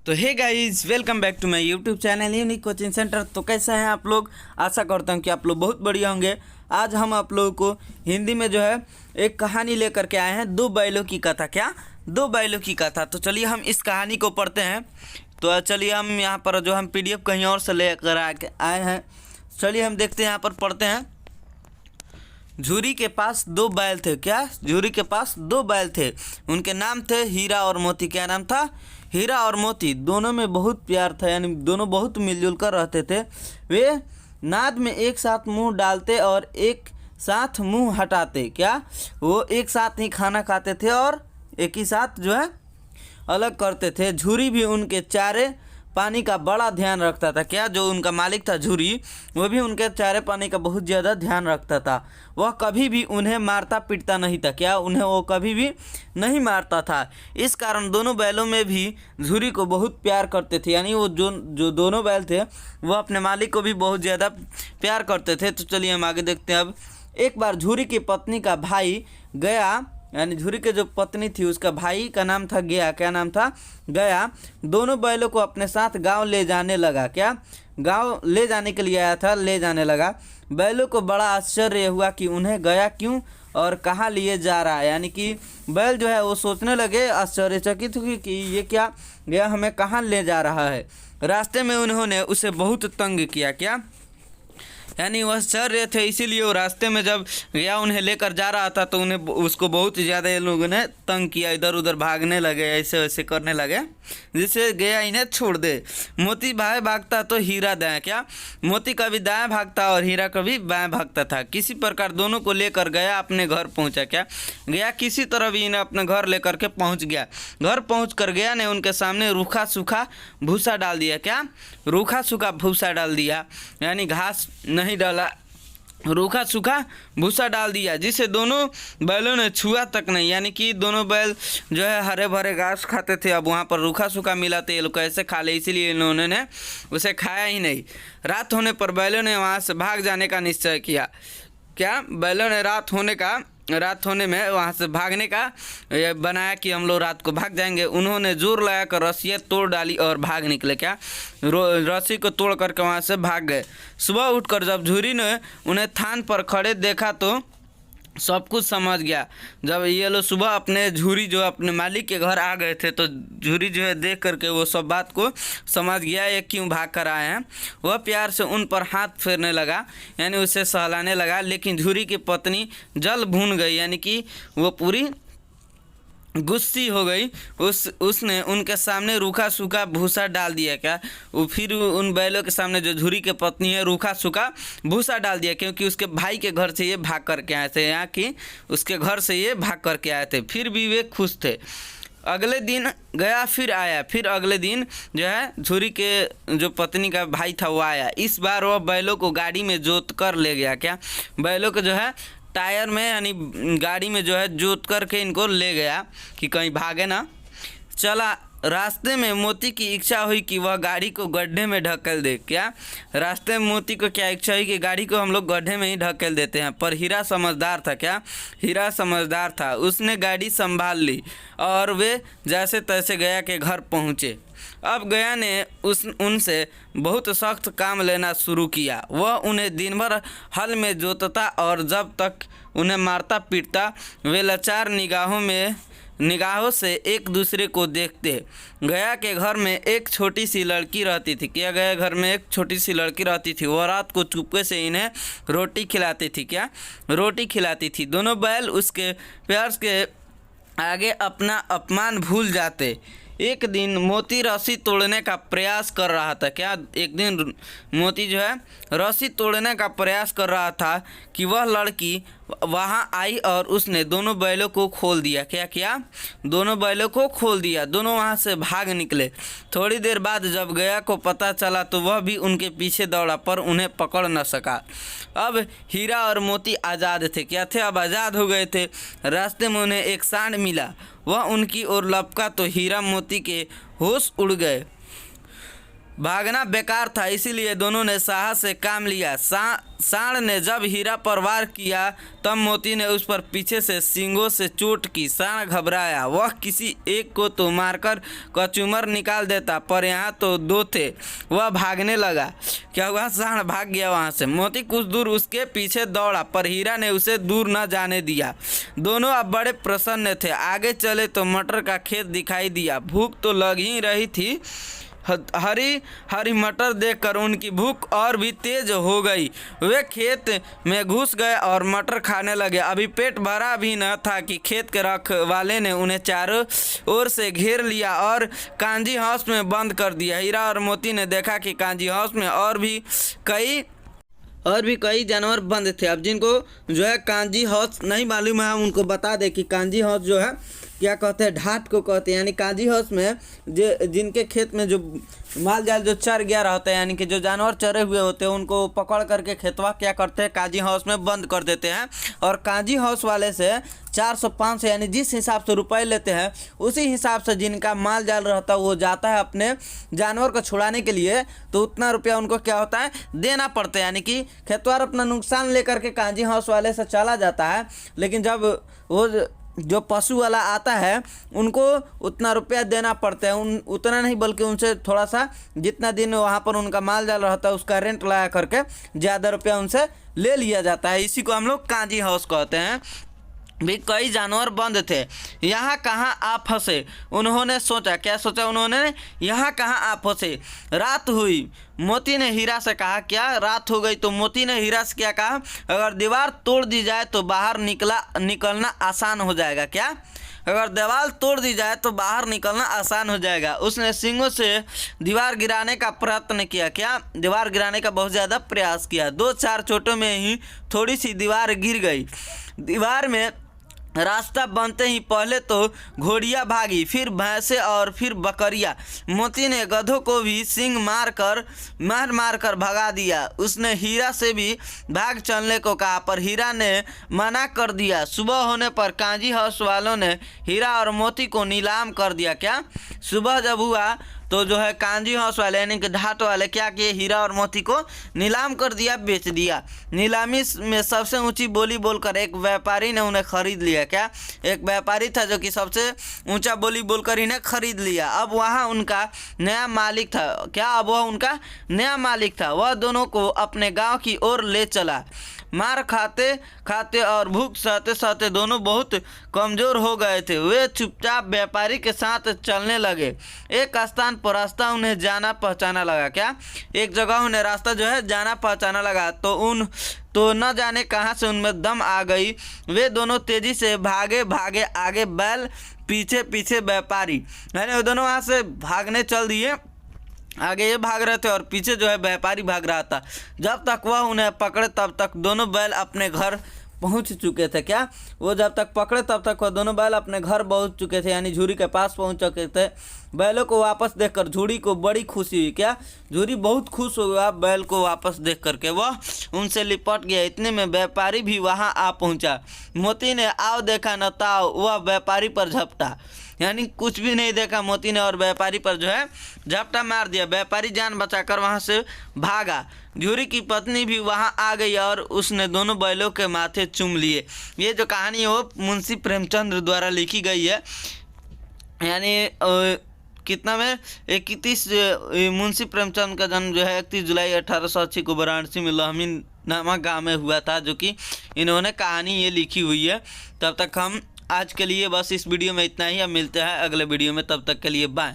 तो hey guys, welcome back to my YouTube channel unique coaching centre. तो कैसे हैं आप लोग? आशा करता हूं कि आप लोग बहुत बढ़िया होंगे। आज हम आप लोगों को हिंदी में जो है एक कहानी लेकर के आए हैं, दो बैलों की कथा। क्या? दो बैलों की कथा। तो चलिए हम इस कहानी को पढ़ते हैं। तो चलिए हम यहाँ पर जो हम पीडीएफ कहीं और से लेकर आए हैं, चलिए हम देखते हैं, यहाँ पर पढ़ते हैं। झूरी के पास दो बैल थे। क्या? झूरी के पास दो बैल थे। उनके नाम थे हीरा और मोती। क्या नाम था? हीरा और मोती। दोनों में बहुत प्यार था, यानी दोनों बहुत मिलजुल कर रहते थे। वे नाद में एक साथ मुंह डालते और एक साथ मुंह हटाते। क्या? वो एक साथ ही खाना खाते थे और एक ही साथ जो है अलग करते थे। झूरी भी उनके चारे पानी का बड़ा ध्यान रखता था। क्या? जो उनका मालिक था झूरी, वो भी उनके चारे पानी का बहुत ज़्यादा ध्यान रखता था। वह कभी भी उन्हें मारता पीटता नहीं था। क्या? उन्हें वो कभी भी नहीं मारता था। इस कारण दोनों बैलों में भी झूरी को बहुत प्यार करते थे। यानी वो जो दोनों बैल थे वो अपने मालिक को भी बहुत ज़्यादा प्यार करते थे। तो चलिए हम आगे देखते हैं। अब एक बार झूरी की पत्नी का भाई गया, यानी झूरी के जो पत्नी थी उसका भाई का नाम था गया। क्या नाम था? गया। दोनों बैलों को अपने साथ गांव ले जाने लगा। क्या? गांव ले जाने के लिए आया था, ले जाने लगा। बैलों को बड़ा आश्चर्य हुआ कि उन्हें गया क्यों और कहाँ लिए जा रहा है। यानी कि बैल जो है वो सोचने लगे, आश्चर्यचकित हुए कि ये क्या, गया हमें कहाँ ले जा रहा है। रास्ते में उन्होंने उसे बहुत तंग किया। क्या? यानी वह चल रहे थे, इसीलिए वो रास्ते में जब गया उन्हें लेकर जा रहा था तो उन्हें उसको बहुत ज़्यादा ये लोगों ने तंग किया। इधर उधर भागने लगे, ऐसे वैसे करने लगे जिससे गया इन्हें छोड़ दे। मोती बाएं भागता तो हीरा दाएं। क्या? मोती कभी दाएं भागता और हीरा कभी बाएं भागता था। किसी प्रकार दोनों को लेकर गया अपने घर पहुंचा। क्या? गया किसी तरह भी इन्हें अपने घर लेकर के पहुंच गया। घर पहुँच कर गया ने उनके सामने रूखा सूखा भूसा डाल दिया। क्या? रूखा सूखा भूसा डाल दिया, यानी घास नहीं डाला, रूखा सूखा भूसा डाल दिया, जिसे दोनों बैलों ने छुआ तक नहीं। यानी कि दोनों बैल जो है हरे भरे घास खाते थे, अब वहाँ पर रूखा सूखा मिला तो ये लोग कैसे खा ले, इसीलिए इन्होंने ने उसे खाया ही नहीं। रात होने पर बैलों ने वहाँ से भाग जाने का निश्चय किया। क्या? बैलों ने रात होने में वहाँ से भागने का बनाया कि हम लोग रात को भाग जाएंगे। उन्होंने जोर लगाकर रस्सियाँ तोड़ डाली और भाग निकले। क्या? रस्सी को तोड़ करके वहाँ से भाग गए। सुबह उठकर जब झूरी ने उन्हें थान पर खड़े देखा तो सब कुछ समझ गया। जब ये लोग सुबह अपने झूरी जो अपने मालिक के घर आ गए थे तो झूरी जो है देख करके वो सब बात को समझ गया, ये क्यों भाग कर आए हैं। वह प्यार से उन पर हाथ फेरने लगा, यानी उसे सहलाने लगा। लेकिन झूरी की पत्नी जल भून गई, यानी कि वो पूरी गुस्सी हो गई। उसने उनके सामने रूखा सूखा भूसा डाल दिया। क्या? वो फिर उन बैलों के सामने जो झूरी के पत्नी है रूखा सूखा भूसा डाल दिया, क्योंकि उसके भाई के घर से ये भाग करके आए थे, यहाँ कि उसके घर से ये भाग करके आए थे। फिर भी वे खुश थे। अगले दिन गया फिर आया। फिर अगले दिन जो है झूरी के जो पत्नी का भाई था वो आया। इस बार वह बैलों को गाड़ी में जोत कर ले गया। क्या? बैलों को जो है टायर में यानी गाड़ी में जो है जोत करके इनको ले गया कि कहीं भागे ना। चला। रास्ते में मोती की इच्छा हुई कि वह गाड़ी को गड्ढे में ढकेल दे। क्या? रास्ते में मोती को क्या इच्छा हुई कि गाड़ी को हम लोग गड्ढे में ही ढकेल देते हैं। पर हीरा समझदार था। क्या? हीरा समझदार था, उसने गाड़ी संभाल ली और वे जैसे तैसे गया के घर पहुँचे। अब गया ने उनसे बहुत सख्त काम लेना शुरू किया। वह उन्हें दिन भर हल में जोतता और जब तक उन्हें मारता पीटता वे लाचार निगाहों से एक दूसरे को देखते। गया के घर में एक छोटी सी लड़की रहती थी। क्या? गया घर में एक छोटी सी लड़की रहती थी। वह रात को चुपके से इन्हें रोटी खिलाती थी। क्या? रोटी खिलाती थी। दोनों बैल उसके प्यार के आगे अपना अपमान भूल जाते। एक दिन मोती रस्सी तोड़ने का प्रयास कर रहा था। क्या? एक दिन मोती जो है रस्सी तोड़ने का प्रयास कर रहा था कि वह लड़की वहाँ आई और उसने दोनों बैलों को खोल दिया। क्या किया? दोनों बैलों को खोल दिया। दोनों वहाँ से भाग निकले। थोड़ी देर बाद जब गया को पता चला तो वह भी उनके पीछे दौड़ा, पर उन्हें पकड़ न सका। अब हीरा और मोती आज़ाद थे। क्या थे? अब आज़ाद हो गए थे। रास्ते में उन्हें एक सांड मिला। वह उनकी ओर लपका तो हीरा मोती के होश उड़ गए। भागना बेकार था, इसीलिए दोनों ने साहस से काम लिया। सांड ने जब हीरा पर वार किया तब मोती ने उस पर पीछे से सींगों से चोट की। सांड घबराया, वह किसी एक को तो मारकर कचूमर निकाल देता, पर यहाँ तो दो थे। वह भागने लगा। क्या हुआ? सांड भाग गया वहाँ से। मोती कुछ दूर उसके पीछे दौड़ा, पर हीरा ने उसे दूर न जाने दिया। दोनों अब बड़े प्रसन्न थे। आगे चले तो मटर का खेत दिखाई दिया। भूख तो लग ही रही थी। हरी हरी मटर देखकर उनकी भूख और भी तेज हो गई। वे खेत में घुस गए और मटर खाने लगे। अभी पेट भरा भी न था कि खेत के रखवाले ने उन्हें चारों ओर से घेर लिया और कांजी हाउस में बंद कर दिया। हीरा और मोती ने देखा कि कांजी हाउस में और भी कई जानवर बंद थे। अब जिनको जो है कांजी हाउस नहीं मालूम है, हम उनको बता दें कि कांजी हाउस जो है क्या कहते हैं, ढाट को कहते हैं। यानी कांजी हाउस में जिनके खेत में जो माल जाल जो चर गया रहता है, यानी कि जो जानवर चरे हुए होते हैं, उनको पकड़ करके खेतवा क्या करते हैं, कांजी हाउस में बंद कर देते हैं। और कांजी हाउस वाले से 400-500 यानी जिस हिसाब से रुपए लेते हैं, उसी हिसाब से जिनका माल जाल रहता है वो जाता है अपने जानवर को छुड़ाने के लिए, तो उतना रुपया उनको क्या होता है, देना पड़ता है। यानी कि खेतवार अपना नुकसान लेकर के कांजी हाउस वाले से चला जाता है, लेकिन जब वो जो पशु वाला आता है उनको उतना रुपया देना पड़ता है। उतना नहीं बल्कि उनसे थोड़ा सा, जितना दिन वहाँ पर उनका माल जाल रहता है उसका रेंट लगा करके ज़्यादा रुपया उनसे ले लिया जाता है। इसी को हम लोग कांजी हाउस कहते हैं। भी कई जानवर बंद थे। यहाँ कहाँ आप फंसे, उन्होंने सोचा। क्या सोचा उन्होंने? यहाँ कहाँ आप फंसे। रात हुई। मोती ने हीरा से कहा। क्या रात हो गई? तो मोती ने हीरा से क्या कहा, अगर दीवार तोड़ दी जाए तो बाहर निकलना आसान हो जाएगा। क्या? अगर दीवार तोड़ दी जाए तो बाहर निकलना आसान हो जाएगा। उसने सींगों से दीवार गिराने का प्रयत्न किया। क्या? दीवार गिराने का बहुत ज़्यादा प्रयास किया। 2-4 चोटों में ही थोड़ी सी दीवार गिर गई। दीवार में रास्ता बनते ही पहले तो घोड़ियाँ भागी, फिर भैंसे और फिर बकरियाँ। मोती ने गधों को भी सींग मार कर भगा दिया। उसने हीरा से भी भाग चलने को कहा, पर हीरा ने मना कर दिया। सुबह होने पर कांजी हाउस वालों ने हीरा और मोती को नीलाम कर दिया। क्या? सुबह जब हुआ तो जो है कांजी हाउस वाले यानी कि ढाट वाले क्या किए, हीरा और मोती को नीलाम कर दिया, बेच दिया। नीलामी में सबसे ऊंची बोली बोलकर एक व्यापारी ने उन्हें खरीद लिया। क्या? एक व्यापारी था जो कि सबसे ऊंचा बोली बोलकर इन्हें खरीद लिया। अब वहाँ उनका नया मालिक था। क्या? अब वह उनका नया मालिक था। वह दोनों को अपने गाँव की ओर ले चला। मार खाते खाते और भूख सहते सहते दोनों बहुत कमज़ोर हो गए थे। वे चुपचाप व्यापारी के साथ चलने लगे। एक स्थान पर रास्ता उन्हें जाना पहचाना लगा। क्या? एक जगह उन्हें रास्ता जो है जाना पहचाना लगा, तो न जाने कहाँ से उनमें दम आ गई। वे दोनों तेज़ी से भागे आगे बैल, पीछे पीछे व्यापारी। यानी वो दोनों वहाँ से भागने चल दिए। आगे ये भाग रहे थे और पीछे जो है व्यापारी भाग रहा था। जब तक वह उन्हें पकड़े तब तक दोनों बैल अपने घर पहुंच चुके थे। क्या? वो जब तक पकड़े तब तक वह दोनों बैल अपने घर पहुंच चुके थे, यानी झूरी के पास पहुंच चुके थे। बैलों को वापस देखकर झूरी को बड़ी खुशी हुई। क्या? झूरी बहुत खुश हुआ बैल को वापस देख करके। वह उनसे लिपट गया। इतने में व्यापारी भी वहां आ पहुंचा। मोती ने आओ देखा न ताओ, वह व्यापारी पर झपटा। यानी कुछ भी नहीं देखा मोती ने और व्यापारी पर जो है झपटा मार दिया। व्यापारी जान बचाकर वहां से भागा। झूरी की पत्नी भी वहां आ गई और उसने दोनों बैलों के माथे चूम लिए। ये जो कहानी है वो मुंशी प्रेमचंद द्वारा लिखी गई है। यानी कितना में 31 मुंशी प्रेमचंद का जन्म जो है 31 जुलाई 1880 को वाराणसी में लहमी नामक गाँव में हुआ था, जो कि इन्होंने कहानी ये लिखी हुई है। तब तक हम आज के लिए बस इस वीडियो में इतना ही। अब मिलते हैं अगले वीडियो में, तब तक के लिए बाय।